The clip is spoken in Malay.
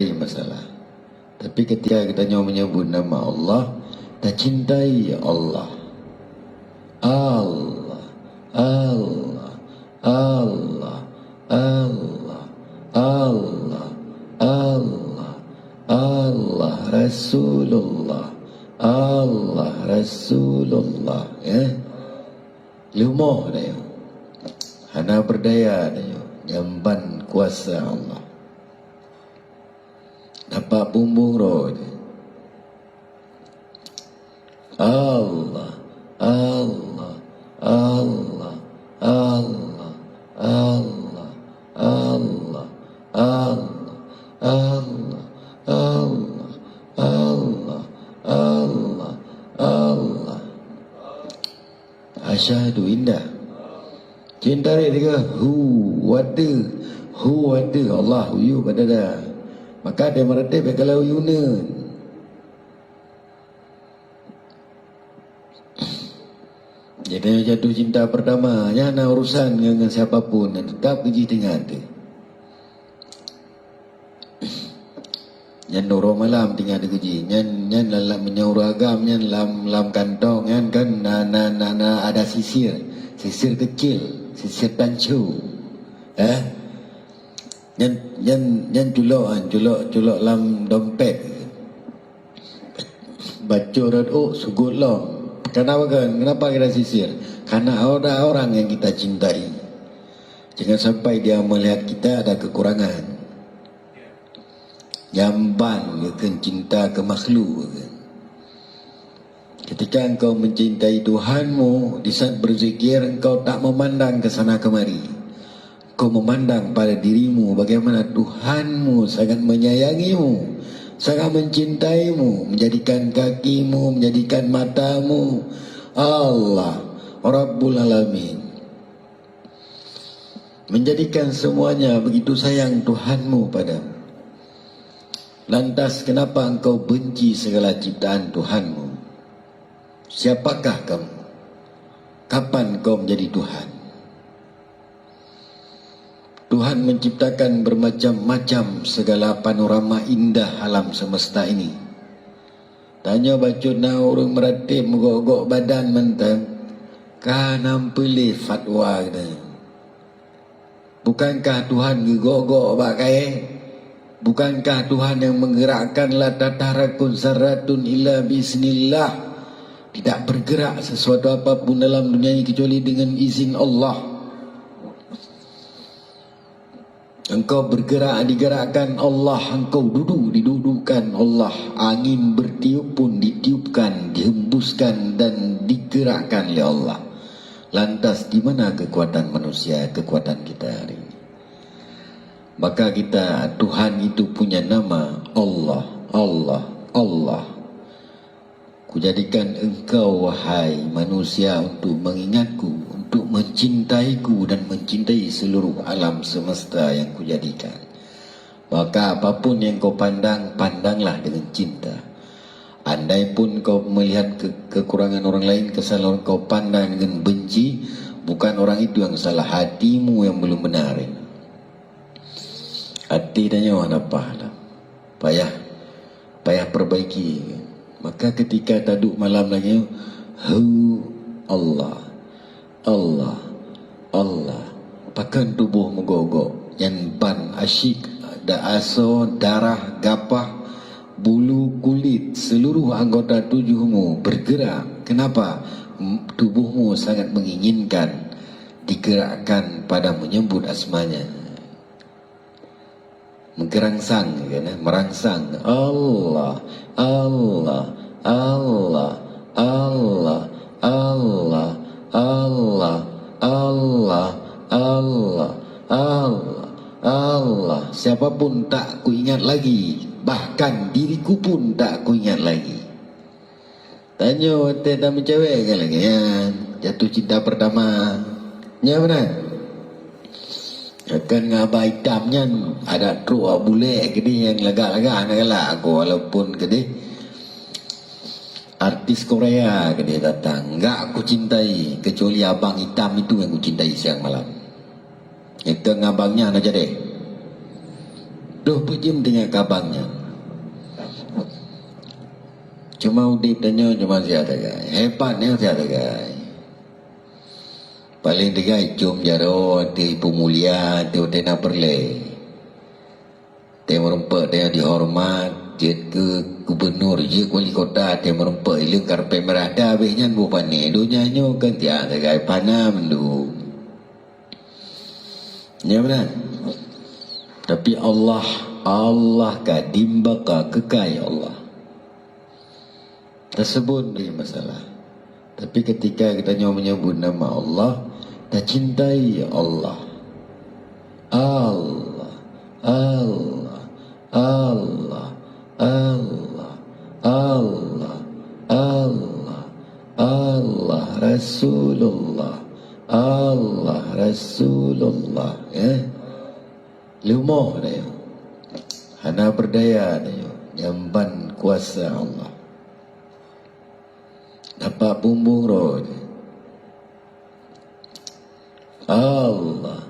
masalah. Tapi ketika kita menyebut nama Allah, kita cintai Allah. Allah, Allah, Allah, Allah, Allah, Allah, Allah, Rasulullah, Allah, Rasulullah. Lumah dia, hana berdaya dia, nyamban kuasa Allah. Dapat bumbung roh dia. Allah, Allah, Allah, Allah, Allah, Allah, Allah, Allah, Allah, Allah, Allah, Allah. Asyhadu indah. Cinta dia hu wada Allah you badada. Maka dia meredip kalau Yunan. Jadi jatuh cinta pertama, jangan urusan dengan siapapun, dan tetap kerja dengan dia. Yang nurul malam tinggal ada kerja, yang dalam menyuruh agam, yang dalam kantong, yang kan ada sisir kecil, sisir tancu, Yang culok lam dompet. Baca raduk sugut long. Kenapa kan? Kenapa kita sisir? Karena ada orang yang kita cintai. Jangan sampai dia melihat kita ada kekurangan. Jamban kan cinta ke makhluk kan. Ketika engkau mencintai Tuhanmu, di saat berzikir engkau tak memandang ke sana kemari. Kau memandang pada dirimu bagaimana Tuhanmu sangat menyayangimu, sangat mencintaimu, menjadikan kakimu, menjadikan matamu Allah Rabbul Alamin, menjadikan semuanya begitu sayang Tuhanmu padamu. Lantas kenapa engkau benci segala ciptaan Tuhanmu? Siapakah kamu? Kapan kau menjadi Tuhan? Tuhan menciptakan bermacam-macam segala panorama indah alam semesta ini. Tanya baca na orang meratib megok-gok badan mentang, kanam pilih fatwa kata. Bukankah Tuhan gegok-gok bakai? Bukankah Tuhan yang menggerakkan la tatarakun saratun illa bismillah? Tidak bergerak sesuatu apapun dalam dunia ini kecuali dengan izin Allah. Engkau bergerak digerakkan Allah, engkau duduk didudukkan Allah, angin bertiup pun ditiupkan, dihembuskan dan digerakkan oleh Allah. Lantas di mana kekuatan manusia, kekuatan kita hari ini? Maka kita, Tuhan itu punya nama Allah, Allah, Allah. Kujadikan engkau wahai manusia untuk mengingatku, untuk mencintaiku dan mencintai seluruh alam semesta yang kujadikan. Maka apapun yang kau pandang, pandanglah dengan cinta. Andai pun kau melihat kekurangan orang lain, kesalahan kau pandang dengan benci, bukan orang itu yang salah, hatimu yang belum benar. Hati tanya apa lah, payah perbaiki. Maka ketika taduk malam lagi, Allah, Allah, Allah, pakan tubuh megogok, yang ban asyik, ada aso, darah, gapah, bulu, kulit, seluruh anggota tubuhmu bergerak. Kenapa? Tubuhmu sangat menginginkan digerakkan pada menyebut asmanya. Menggerangsang, merangsang. Allah, Allah, Allah, Allah, Allah, Allah, Allah, Allah, Allah, Allah. Siapapun tak ku ingat lagi, bahkan diriku pun tak ku ingat lagi. Tanya tentang cewek kan lagi ya, jatuh cinta pertama. Ya benar. Akan ngabah hitamnya ada truk bule gede yang lagak-lagak nak aku walaupun gede artis Korea gede datang, enggak aku cintai kecuali abang hitam itu yang aku cintai siang malam. Itu ngabangnya aja deh. jam tengah kabangnya. Cuma udip tanya cuma siapa gai. Hebatnya siapa gai. Paling tigai cum jaro di pemulia di utena perle. Dia merempak dia dihormat jet ke gubernur je wali kota dia merempak ilu karpe merah dah habisnya bukan ni dunia nyo kan tiada gai panam du. Ya benar. Tapi Allah kadimba ka kekai Allah. Tersebut dia masalah. Tapi ketika kita menyebut nama Allah, kita cintai Allah. Allah, Allah, Allah, Allah, Allah, Allah, Allah, Rasulullah, Allah, Rasulullah. Lumoh dia. Hana berdaya dia. Jamban kuasa Allah. Dapat bumbung roh. Allah